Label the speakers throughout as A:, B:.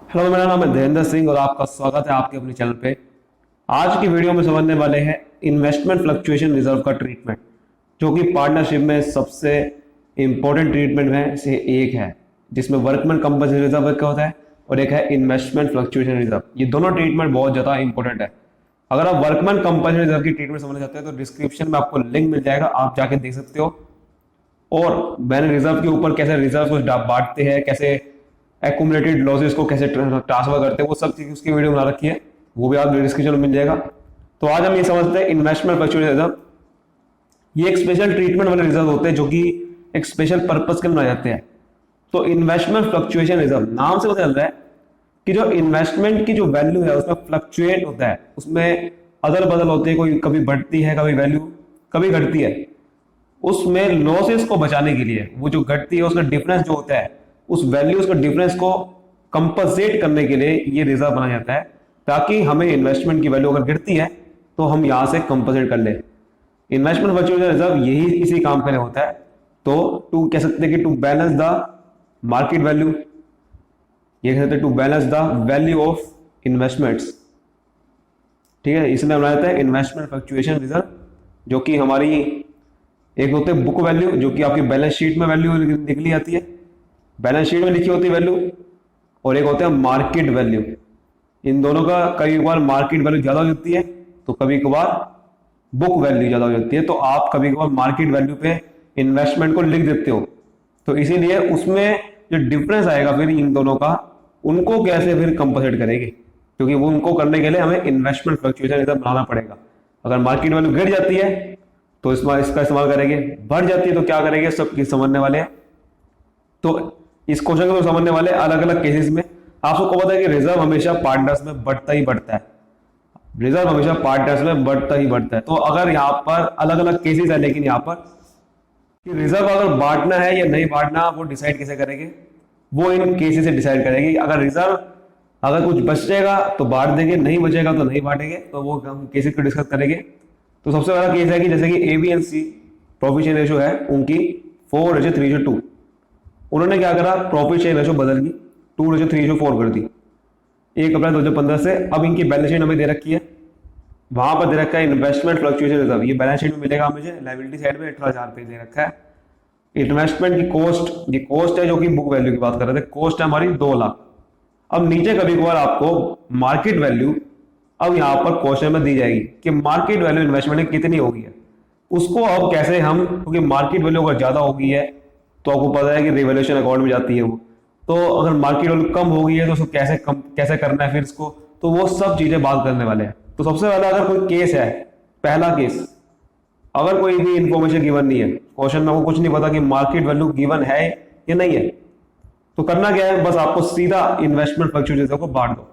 A: Hello, मेरा नाम है धीरेन्द्र सिंह और आपका स्वागत है आपके अपने चैनल पे। आज की वीडियो में समझने वाले हैं इन्वेस्टमेंट फ्लक्चुएशन रिजर्व का ट्रीटमेंट, जो कि पार्टनरशिप में सबसे इंपॉर्टेंट ट्रीटमेंट में से एक है, जिसमें वर्कमैन कंपल्सरी रिजर्व का होता है और एक है इन्वेस्टमेंट फ्लक्चुएशन रिजर्व। ये दोनों ट्रीटमेंट बहुत ज़्यादा इंपॉर्टेंट है। अगर आप वर्कमैन कंपल्सरी रिजर्व की ट्रीटमेंट समझना चाहते हैं तो डिस्क्रिप्शन में आपको लिंक मिल जाएगा, आप जाके देख सकते हो। और मैंने रिजर्व के ऊपर कैसे रिजर्व को बांटते हैं, कैसे एक्यूमुलेटेड लॉसेस को कैसे ट्रांसफर करते हैं, वो सब चीज उसकी वीडियो बना रखी है, वो भी आप डिस्क्रिप्शन में मिल जाएगा। तो आज हम ये समझते हैं इन्वेस्टमेंट फ्लक्चुएशन रिजर्व। ये एक स्पेशल ट्रीटमेंट वाले रिजर्व होते हैं जो कि एक स्पेशल पर्पज के बनाए जाते हैं। तो इन्वेस्टमेंट फ्लक्चुएशन रिजर्व नाम से पता चल रहा है कि जो इन्वेस्टमेंट की जो वैल्यू है उसमें फ्लक्चुएट होता है, उसमें अदल बदल होती है, कोई कभी बढ़ती है, कभी वैल्यू कभी घटती है। उसमें लॉसेस को बचाने के लिए वो जो घटती है उसका डिफरेंस जो होता है, उस वैल्यूज का डिफरेंस को कंपनसेट करने के लिए ये रिजर्व बनाया जाता है, ताकि हमें इन्वेस्टमेंट की वैल्यू अगर गिरती है तो हम यहां से कंपनसेट कर ले। इन्वेस्टमेंट फ्लक्चुएशन रिजर्व यही इसी काम के लिए होता है। तो टू कह सकते हैं कि to balance the market value, ये कह सकते हैं to balance the value of investments. ठीक है, इसमें बनाया जाता है इन्वेस्टमेंट फ्लक्चुएशन रिजर्व, जो कि हमारी एक होते हैं बुक वैल्यू, जो कि आपकी बैलेंस शीट में वैल्यू निकली आती है, बैलेंस शीट में लिखी होती है वैल्यू, और एक होता है मार्केट वैल्यू। इन दोनों का कभी कभार मार्केट वैल्यू ज्यादा हो जाती है तो कभी कभार बुक वैल्यू ज्यादा हो जाती है, तो आप कभी कभार मार्केट वैल्यू पे इन्वेस्टमेंट को लिख देते हो। तो इसीलिए उसमें जो डिफरेंस आएगा फिर इन दोनों का, उनको कैसे फिर कंपनसेट करेंगे, क्योंकि वो उनको करने के लिए हमें इन्वेस्टमेंट फ्लक्चुएशन रिजर्व बनाना पड़ेगा। अगर मार्केट वैल्यू गिर जाती है तो इसका इस्तेमाल करेंगे, बढ़ जाती है तो क्या करेंगे, सब चीज समझने वाले हैं। तो इस क्वेश्चन को समझने वाले अलग अलग केसेस में आप सबको पता है कि रिजर्व हमेशा पार्टनर्स में बढ़ता ही बढ़ता है, रिजर्व हमेशा पार्टनर्स में बढ़ता ही बढ़ता है। तो अगर यहाँ पर अलग अलग केसेस है, लेकिन यहाँ पर कि रिजर्व अगर बांटना है या नहीं बांटना वो डिसाइड कैसे करेंगे, वो इन केसेस से डिसाइड करेंगे। अगर रिजर्व अगर कुछ बचेगा तो बांट देंगे, नहीं बचेगा तो नहीं बांटेंगे, तो वो हम केसेस को डिस्कस करेंगे। तो सबसे पहला केस है कि जैसे कि AB and C profit share ratio है उनकी 4:3:2। उन्होंने क्या करा, प्रॉफिट शेयर रेशियो बदल दी, 2:3:4 कर दी 1 अप्रैल 2015 से। अब इनकी बैलेंस शीट हमें दे रखी है, वहां पर दे रखा है इन्वेस्टमेंट फ्लक्चुएशन रिजर्व। ये बैलेंस शीट में मिलेगा मुझे, लायबिलिटी साइड में 18,000 रुपये दे रखा है। इन्वेस्टमेंट की कॉस्ट, ये कॉस्ट है जो कि बुक वैल्यू की बात कर रहे थे, कॉस्ट है हमारी 2 लाख। अब नीचे कभी कभार आपको मार्केट वैल्यू, अब यहाँ पर क्वेश्चन में दी जाएगी कि मार्केट वैल्यू इन्वेस्टमेंट की कितनी होगी है, उसको अब कैसे हम, क्योंकि मार्केट वैल्यू अगर ज्यादा होगी है तो आपको पता है कि रिवैल्यूएशन अकाउंट में जाती है वो, तो अगर मार्केट वैल्यू कम हो गई है तो उसको कैसे करना है फिर इसको, तो वो सब चीजें बात करने वाले हैं। तो सबसे पहले अगर कोई केस है, पहला केस, अगर कोई भी इंफॉर्मेशन गिवन नहीं है, क्वेश्चन में आपको कुछ नहीं पता कि मार्केट वैल्यू गिवन है या नहीं है, तो करना क्या है, बस आपको सीधा इन्वेस्टमेंट फ्लक्चुएशन को बांट दो,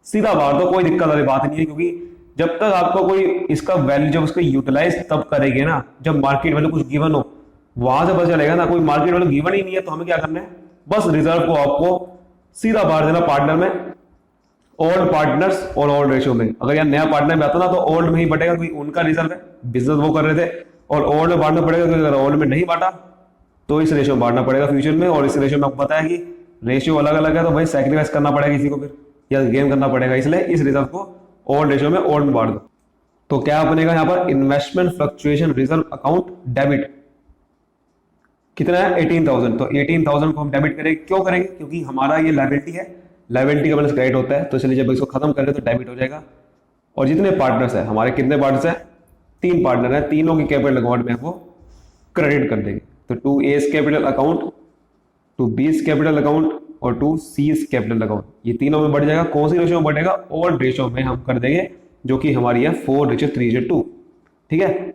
A: सीधा बांट दो, कोई दिक्कत वाली बात नहीं है। क्योंकि जब तक आपको कोई इसका वैल्यू, जब उसको यूटिलाइज तब करेंगे ना जब मार्केट वैल्यू कुछ गिवन हो, वहां से पता चलेगा ना। कोई मार्केट वैल्यू गिवन ही नहीं है तो हमें क्या करना है, बस रिजर्व को आपको सीधा बांट देना पार्टनर में, ओल्ड पार्टनर्स और ओल्ड रेशियो में। अगर यहाँ नया पार्टनर में आता ना तो ओल्ड में ही बढ़ेगा, क्योंकि उनका रिजर्व है, बिजनेस वो कर रहे थे, और ओल्ड में बांटना पड़ेगा, क्योंकि अगर ओल्ड में नहीं बांटा तो इस रेशियो में बांटना पड़ेगा फ्यूचर में। और इस रेशियो में आपको पता है कि रेशियो अलग अलग है, तो भाई सैक्रिफाइस करना पड़ेगा किसी को फिर, या गेन करना पड़ेगा, इसलिए इस रिजर्व को ओल्ड रेशियो में ओल्ड में बांट दो। तो क्या बनेगा यहाँ पर, investment fluctuation reserve account debit कितना है, 18,000। तो 18,000 को हम डेबिट करेंगे, क्यों करेंगे, क्योंकि हमारा ये लायबिलिटी है, लायबिलिटी का बैलेंस क्रेडिट होता है, तो इसलिए जब इसको खत्म करें तो डेबिट हो जाएगा। और जितने पार्टनर्स है हमारे, कितने पार्टनर्स है, 3 पार्टनर है, तीनों की कैपिटल अकाउंट में आपको क्रेडिट कर देंगे। तो 2A's capital account, 2B's capital account और 2C's कैपिटल अकाउंट, ये तीनों में बढ़ जाएगा। कौन सी रेशियो में बढ़ेगा, ओल्ड रेशियो में हम कर देंगे, जो कि हमारी है 4:3:2। ठीक है,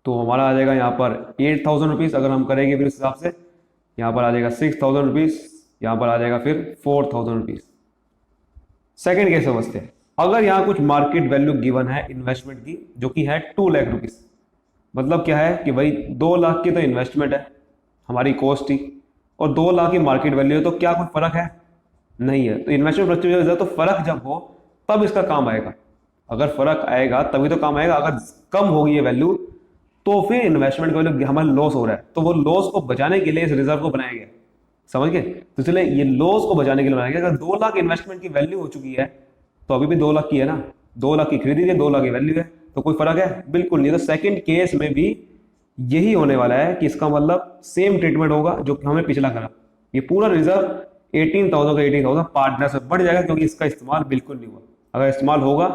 A: तो हमारा आ जाएगा यहाँ पर 8,000 रुपीज अगर हम करेंगे फिर उस हिसाब से, यहाँ पर आ जाएगा 6,000 रुपीज, यहाँ पर आ जाएगा फिर 4,000 रुपीज। सेकेंड केस समझते हैं, अगर यहाँ कुछ मार्केट वैल्यू गिवन है इन्वेस्टमेंट की, जो कि है 2 लाख रुपीज। मतलब क्या है कि भाई 2 लाख की तो इन्वेस्टमेंट है हमारी कॉस्ट थी, और 2 लाख की मार्केट वैल्यू है, तो क्या कोई फर्क है, नहीं है। तो इन्वेस्टमेंट फ्लक्चुएशन, तो फर्क जब हो तब इसका काम आएगा, अगर फर्क आएगा तभी तो काम आएगा। अगर कम होगी ये वैल्यू तो फिर इन्वेस्टमेंट वैल्यू हमारा लॉस हो रहा है, तो वो लॉस को बचाने के लिए इस रिजर्व को बनाया गया। समझ गए। तो इसलिए ये लॉस को बचाने के लिए बनाया गया। अगर 2 लाख इन्वेस्टमेंट की वैल्यू हो चुकी है तो अभी भी 2 लाख की है ना, 2 लाख की खरीदी है, 2 लाख की वैल्यू है, तो कोई फर्क है? बिल्कुल नहीं। तो सेकंड केस में भी यही होने वाला है कि इसका मतलब सेम ट्रीटमेंट होगा जो कि हमने पिछला करा। ये पूरा रिजर्व 18,000 का 18,000 पार्टनर से बढ़ जाएगा क्योंकि इसका इस्तेमाल बिल्कुल नहीं हुआ। अगर इस्तेमाल होगा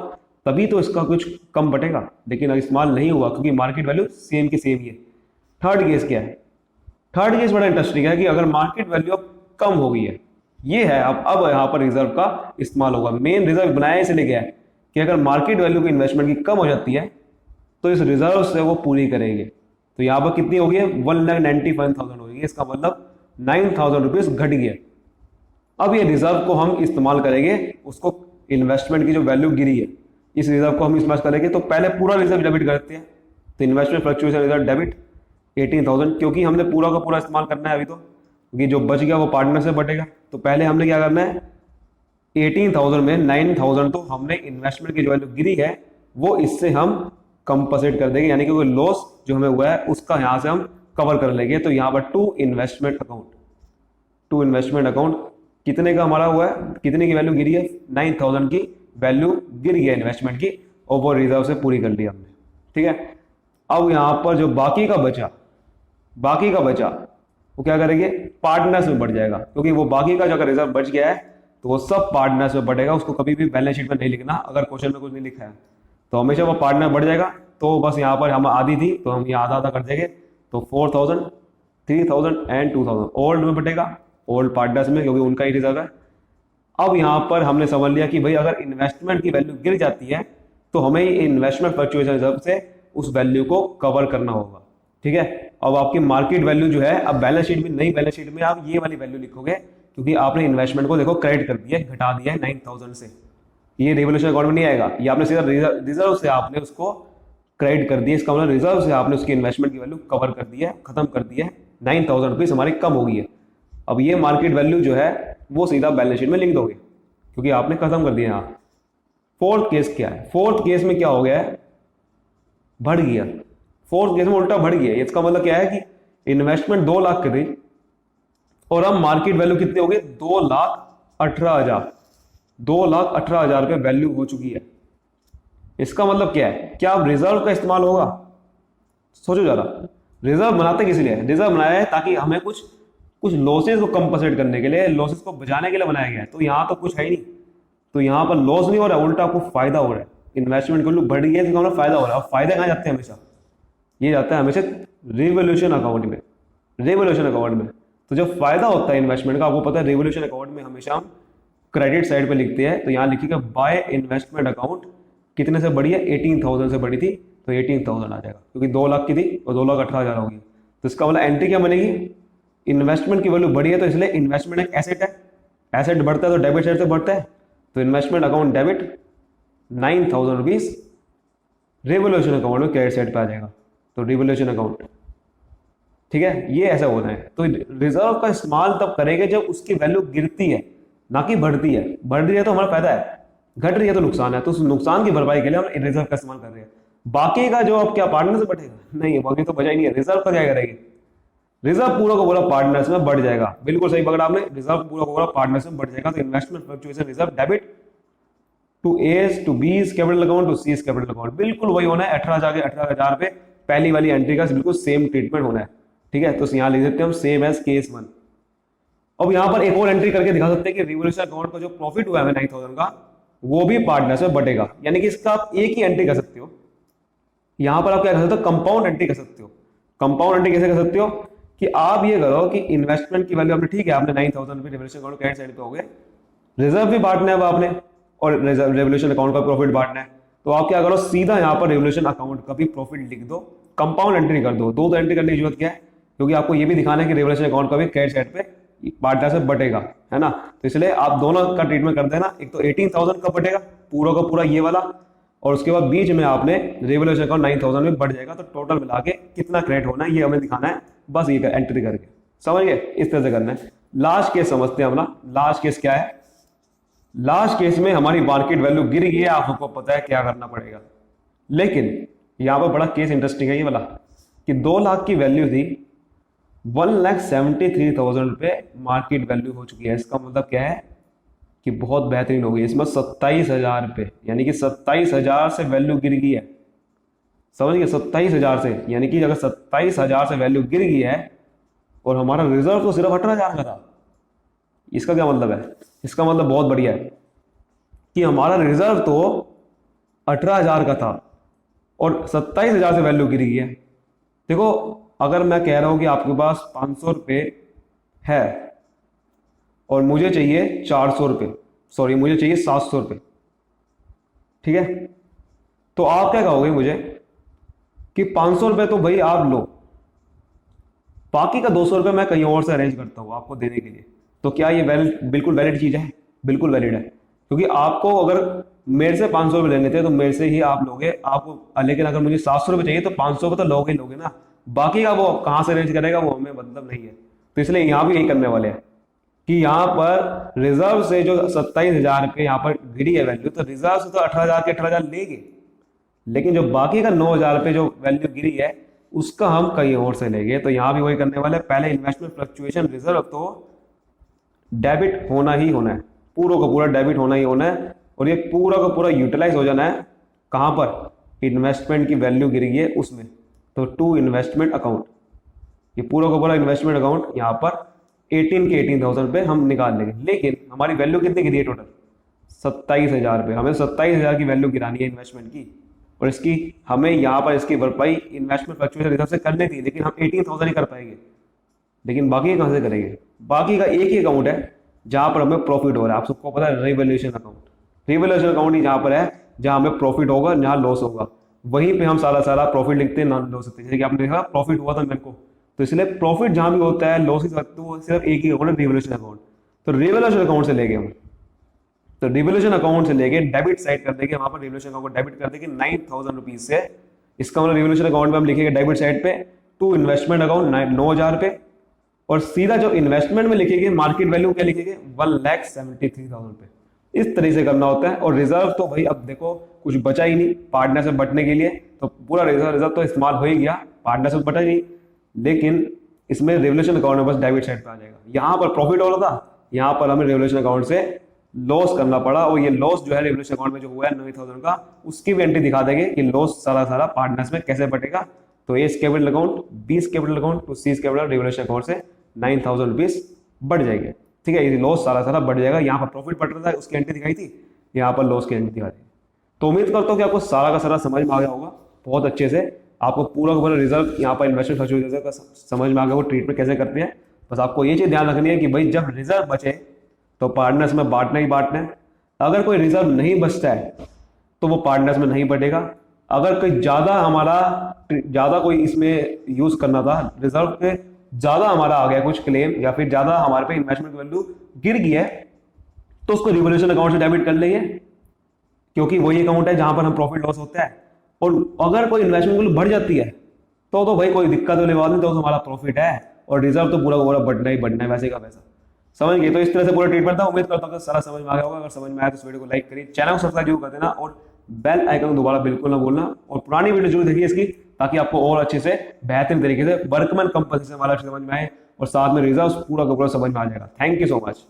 A: तभी तो इसका कुछ कम बटेगा, लेकिन अगर इस्तेमाल नहीं हुआ क्योंकि मार्केट वैल्यू सेम की सेम ही है। थर्ड केस क्या है? थर्ड केस बड़ा इंटरेस्टिंग है कि अगर मार्केट वैल्यू अब कम हो गई है, ये है अब यहाँ पर रिजर्व का इस्तेमाल होगा। मेन रिजर्व बनाया इसलिए गया है कि अगर मार्केट वैल्यू की इन्वेस्टमेंट की कम हो जाती है तो इस रिजर्व से वो पूरी करेंगे। तो यहाँ पर कितनी हो गई है? 1,95,000 हो गई है। इसका मतलब 9,000 रुपीज घट गया। अब ये रिजर्व को हम इस्तेमाल करेंगे, उसको इन्वेस्टमेंट की जो वैल्यू गिरी है इस रिजर्व को हम इस्तेमाल करेंगे। तो पहले पूरा रिजर्व डेबिट करते हैं। तो इन्वेस्टमेंट फ्लक्चुएशन रिजर्व डेबिट 18,000, क्योंकि हमने पूरा का पूरा इस्तेमाल करना है अभी, तो क्योंकि जो बच गया वो पार्टनर से बटेगा। तो पहले हमने क्या करना है, 18,000 में 9,000 तो हमने इन्वेस्टमेंट की जो वैल्यू गिरी है वो इससे हम कंपनसेट कर देंगे, यानी कि कोई लॉस जो हमें हुआ है उसका यहाँ से हम कवर कर लेंगे। तो यहाँ पर टू इन्वेस्टमेंट अकाउंट कितने का हमारा हुआ है, कितने की वैल्यू गिरी है? 9,000 की वैल्यू गिर गई इन्वेस्टमेंट की और वो रिजर्व से पूरी कर ली हमने। ठीक है। अब यहाँ पर जो बाकी का बचा वो क्या करेंगे? पार्टनर्स में बढ़ जाएगा, क्योंकि वो बाकी का जो अगर रिजर्व बच गया है तो वो सब पार्टनर्स में बढ़ेगा। उसको कभी भी बैलेंस शीट में नहीं लिखना, अगर क्वेश्चन में कुछ नहीं लिखा है तो हमेशा वो पार्टनर बढ़ जाएगा। तो बस यहाँ पर हम आधी थी तो हम यहाँ आधा कर देंगे। तो 4,000, 3,000 एंड 2,000 ओल्ड में बटेगा, ओल्ड पार्टनर्स में, क्योंकि उनका ही रिजर्व है। अब यहाँ पर हमने समझ लिया कि भाई अगर इन्वेस्टमेंट की वैल्यू गिर जाती है तो हमें इन्वेस्टमेंट फ्लक्चुएशन रिजर्व से उस वैल्यू को कवर करना होगा। ठीक है। अब आपकी मार्केट वैल्यू जो है, अब बैलेंस शीट में, नई बैलेंस शीट में आप ये वाली वैल्यू लिखोगे, क्योंकि आपने इन्वेस्टमेंट को देखो क्रेडिट कर दिया है, घटा दिया है 9,000 से। ये रिवोल्यूशन अकाउंट में नहीं आएगा, ये आपने सीधा रिजर्व से आपने उसको क्रेडिट कर दिया। इसका मतलब रिजर्व से आपने उसकी इन्वेस्टमेंट की वैल्यू कवर कर दिया है, खत्म कर दिया है। 9,000 रुपीज हमारी कम हो गई है। अब ये मार्केट वैल्यू जो है वो सीधा बैलेंस शीट में लिख दोगे, क्योंकि आपने खत्म कर दिया। यहाँ फोर्थ केस क्या है? फोर्थ केस में क्या हो गया है? बढ़ गया। फोर्थ केस में उल्टा बढ़ गया। इसका मतलब क्या है कि इन्वेस्टमेंट 2 लाख की थी और अब मार्केट वैल्यू कितनी हो गई? 2,18,000। 2,18,000 रुपये वैल्यू हो चुकी है। इसका मतलब क्या है? क्या अब रिजर्व का इस्तेमाल होगा? सोचो जरा, रिजर्व बनाते किस लिए? रिजर्व बनाया है ताकि हमें कुछ लॉसेज को कंपनसेट करने के लिए, लॉसेज को बचाने के लिए बनाया गया है। तो यहाँ तो कुछ है ही नहीं, तो यहाँ पर लॉस नहीं हो रहा है, उल्टा आपको फायदा हो रहा है। इन्वेस्टमेंट को बढ़ गई है तो फायदा हो रहा है। अब फायदा कहाँ जाते हैं? हमेशा ये जाता है हमेशा रिवोल्यूशन अकाउंट में। तो जब फायदा होता है इन्वेस्टमेंट का, आपको पता है रिवोल्यूशन अकाउंट में हमेशा हम क्रेडिट साइड पे लिखते हैं। तो यहाँ लिखिएगा बाय इन्वेस्टमेंट अकाउंट कितने से बढ़ी है? 18,000 से बढ़ी थी, तो 18,000 आ जाएगा, क्योंकि 2 लाख की थी और 2,18,000 होगी। तो इसका मतलब एंट्री क्या बनेगी? इन्वेस्टमेंट की वैल्यू बढ़ी है, तो इसलिए इन्वेस्टमेंट एक एसेट है, एसेट बढ़ता है तो डेबिट साइड से बढ़ता है। तो investment account debit 9,000 rupees revolution account में क्रेडिट साइड पे आ जाएगा। तो रिवोल्यूशन अकाउंट, ठीक है, ये ऐसा होना है। तो रिजर्व का इस्तेमाल तब करेंगे जब उसकी वैल्यू गिरती है, ना कि बढ़ती है। बढ़ रही है तो हमारा फायदा है, घट रही है तो नुकसान है। तो उस नुकसान की भरपाई के लिए हम रिजर्व का इस्तेमाल कर रहे हैं। बाकी का जो अब क्या पार्टनर से बढ़ेगा? नहीं, बाकी तो बचा ही नहीं है। रिजर्व का क्या करेंगे? रिजर्व पूरा का पूरा पार्टनर्स में बढ़ जाएगा। बिल्कुल सही पकड़ा आपने, रिजर्व पूरा का पूरा पार्टनर्स में बढ़ जाएगा। तो investment fluctuation reserve debit to A's to B's capital account to C's capital account, बिल्कुल वही होना है। 18,000 पे पहली वाली एंट्री का बिल्कुल सेम ट्रीटमेंट होना है। ठीक है, तो यहाँ लिख देते हैं हम सेम एज केस 1। अब यहाँ पर एक और एंट्री करके दिखा सकते हैं कि रिवोल्यूशन अकाउंट का जो प्रॉफिट हुआ है 9,000 का, वो भी पार्टनर्स में बढ़ेगा। यानी कि इसका आप एक ही एंट्री कर सकते हो। यहां पर आप क्या कर सकते हो? कंपाउंड एंट्री कर सकते हो। कंपाउंड एंट्री कैसे कर सकते हो? कि आप ये करो कि इन्वेस्टमेंट की वैल्यू आपने, ठीक है, आपने 9,000 रुपये रिवोल्यूशन अकाउंट क्रेडिट साइड पे हो गए, रिजर्व भी बांटना है आपने और रिवोल्यूशन अकाउंट का प्रॉफिट बांटना है। तो आप क्या करो, सीधा यहाँ पर रिवोल्यूशन अकाउंट का भी प्रॉफिट लिख दो, कंपाउंड एंट्री कर दो। दो एंट्री करने की जरूरत क्या है? क्योंकि आपको ये भी दिखाना है कि रिवोल्यूशन अकाउंट का भी क्रेडिट साइड पे पार्टनर से बटेगा, है ना। तो इसलिए आप दोनों का ट्रीटमेंट कर देना। एक तो 18,000 का बटेगा पूरा का पूरा ये वाला, और उसके बाद बीच में आपने रिवोल्यूशन अकाउंट 9,000 में बढ़ जाएगा। तो टोटल मिला के कितना क्रेडिट होना है ये हमें दिखाना है, बस ये एंट्री करके। समझ गए? इस तरह से करना है। लास्ट केस समझते हैं अपना। लास्ट केस क्या है? लास्ट केस में हमारी मार्केट वैल्यू गिर गई है, आपको पता है क्या करना पड़ेगा। लेकिन यहां पर बड़ा केस इंटरेस्टिंग है ये वाला, कि 2 लाख की वैल्यू थी, 1,73,000 रुपये मार्केट वैल्यू हो चुकी है। इसका मतलब क्या है कि बहुत बेहतरीन हो गई। इसमें 27,000 रुपये, यानी कि 27,000 से वैल्यू गिर गई है। समझ गए, 27,000 से, यानी कि अगर 27,000 से वैल्यू गिर गई है और हमारा रिजर्व तो सिर्फ 18,000 का था, इसका क्या मतलब है? इसका मतलब बहुत बढ़िया है कि हमारा रिजर्व तो 18,000 का था और 27,000 से वैल्यू गिर गई है। देखो, अगर मैं कह रहा हूं कि आपके पास 500 रुपये है और मुझे चाहिए 400 रुपये, सॉरी मुझे चाहिए 700 रुपये, ठीक है, तो आप क्या कहोगे मुझे कि 500 रुपये तो भाई आप लो, बाकी का 200 रुपये मैं कहीं और से अरेंज करता हूँ आपको देने के लिए। तो क्या ये बिल्कुल वैलिड चीज़ है? बिल्कुल वैलिड है, क्योंकि आपको अगर मेरे से 500 रुपये लेने थे तो मेरे से ही आप लोगे आपको, लेकिन अगर मुझे 700 रुपये चाहिए तो 500 रुपये तो लोगे ही लोगे ना, बाकी का वो कहाँ से अरेंज करेगा वो हमें मतलब नहीं है। तो इसलिए यहाँ भी यही करने वाले हैं कि यहाँ पर रिजर्व से जो 27,000 रुपये यहाँ पर गिरी है वैल्यू, तो रिजर्व से तो 18,000 के 18,000 लेंगे, लेकिन जो बाकी का 9,000 रुपये जो वैल्यू गिरी है उसका हम कहीं और से लेंगे। तो यहाँ भी वही करने वाले, पहले इन्वेस्टमेंट फ्लक्चुएशन रिजर्व तो डेबिट होना ही होना है, पूरा का पूरा डेबिट होना ही होना है, और ये पूरा का पूरा यूटिलाइज हो जाना है कहाँ पर? इन्वेस्टमेंट की वैल्यू गिर गई है उसमें, तो टू इन्वेस्टमेंट अकाउंट, ये पूरा का पूरा इन्वेस्टमेंट अकाउंट यहाँ पर 18,000 रुपये हम निकाल लेंगे। लेकिन हमारी वैल्यू कितनी गिरी है टोटल? 27,000 रुपये। हमें 27,000 की वैल्यू गिरानी है इन्वेस्टमेंट की, और इसकी हमें यहाँ पर इसकी भरपाई इन्वेस्टमेंट फ्लक्चुएशन रिजर्व से करनी थी, लेकिन हम 18,000 ही कर पाएंगे। लेकिन बाकी कहाँ से करेंगे? बाकी का एक ही अकाउंट है जहाँ पर हमें प्रॉफिट हो रहा है, आप सबको पता है, रिवैल्यूएशन अकाउंट। रिवैल्यूएशन अकाउंट ही जहाँ पर है जहाँ हमें प्रॉफिट होगा, जहाँ लॉस होगा, वहीं पे हम सारा प्रॉफिट लिखते हैं, ना लॉस होते हैं। जैसे कि आपने देखा प्रॉफिट हुआ था मेरे को, तो इसलिए प्रॉफिट जहाँ भी होता है, लॉस तो वो सिर्फ एक ही अकाउंट है, रिवैल्यूएशन अकाउंट। तो रिवैल्यूएशन अकाउंट से लेके हम, तो रिवॉल्यूशन अकाउंट से लेके डेबिट साइड कर देंगे, वहां पर रिवॉल्यूशन अकाउंट डेबिट कर देंगे 9,000 रुपीज से। इसका मतलब रिवॉल्यूशन अकाउंट में हम लिखेंगे डेबिट साइड पे टू इन्वेस्टमेंट अकाउंट 9,000 रुपये, और सीधा जो इन्वेस्टमेंट में लिखेंगे मार्केट वैल्यू क्या लिखेंगे? 1,73,000 रुपये। इस तरीके से करना होता है। और रिजर्व तो भाई अब देखो कुछ बचा ही नहीं पार्टनर से बटने के लिए, तो पूरा रिजर्व तो इस्तेमाल हो ही गया, पार्टनर से बटा ही नहीं। लेकिन इसमें रिवॉल्यूशन अकाउंट में बस डेबिट साइड पे आ जाएगा। यहाँ पर प्रॉफिट हो रहा था, यहाँ पर हमें रिवॉल्यूशन अकाउंट से लॉस करना पड़ा, और ये लॉस जो है रिवॉल्यूशन अकाउंट में जो हुआ है 9,000 का, उसकी भी एंट्री दिखा देंगे कि लॉस सारा पार्टनर्स में कैसे बटेगा। तो a capital account, b capital account to c capital revaluation account से 9,000 रुपीज बढ़ जाएंगे, ठीक है। ये लॉस सारा बढ़ जाएगा। यहाँ पर प्रॉफिट बढ़ रहा था उसकी एंट्री दिखाई थी, यहाँ पर लॉस की एंट्री दिखा दी। तो उम्मीद करता हूँ कि आपको सारा का सारा समझ में आ गया होगा बहुत अच्छे से। आपको पूरा का पूरा रिजर्व यहाँ पर इन्वेस्टमेंट फ्लक्चुएशन का समझ में आ गया, वो ट्रीटमेंट कैसे करते हैं। बस आपको ये चीज़ ध्यान रखनी है कि भाई जब रिजर्व बचे तो पार्टनर्स में बांटना ही बांटना है। अगर कोई रिजर्व नहीं बचता है तो वो पार्टनर्स में नहीं बढ़ेगा। अगर कोई ज़्यादा कोई इसमें यूज करना था, रिजर्व पे ज़्यादा हमारा आ गया कुछ क्लेम, या फिर ज़्यादा हमारे पे इन्वेस्टमेंट वैल्यू गिर गई है, तो उसको रिवॉल्यूशन अकाउंट से डेबिट कर लेंगे, क्योंकि वही अकाउंट है जहां पर हम प्रॉफिट लॉस होता है। और अगर कोई इन्वेस्टमेंट वैल्यू बढ़ जाती है तो भाई कोई दिक्कत वाली बात नहीं, तो हमारा प्रॉफिट है और रिजर्व तो पूरा बढ़ना ही बढ़ना है, वैसे का वैसा। समझ गए? तो इस तरह से पूरा ट्रीटमेंट था। उम्मीद करता हूँ कि सारा समझ में आ गया होगा। अगर समझ में आया तो इस वीडियो को लाइक करिए, चैनल को सब्सक्राइब जरूर कर देना, और बेल आइकन दोबारा बिल्कुल ना बोलना, और पुरानी वीडियो जरूर देखिए इसकी, ताकि आपको और अच्छे से बेहतरीन तरीके से वर्कमैन कंपल्सेशन वाला समझ में आए, और साथ में रिजर्व पूरा का पूरा समझ में आ जाएगा। Thank you so much.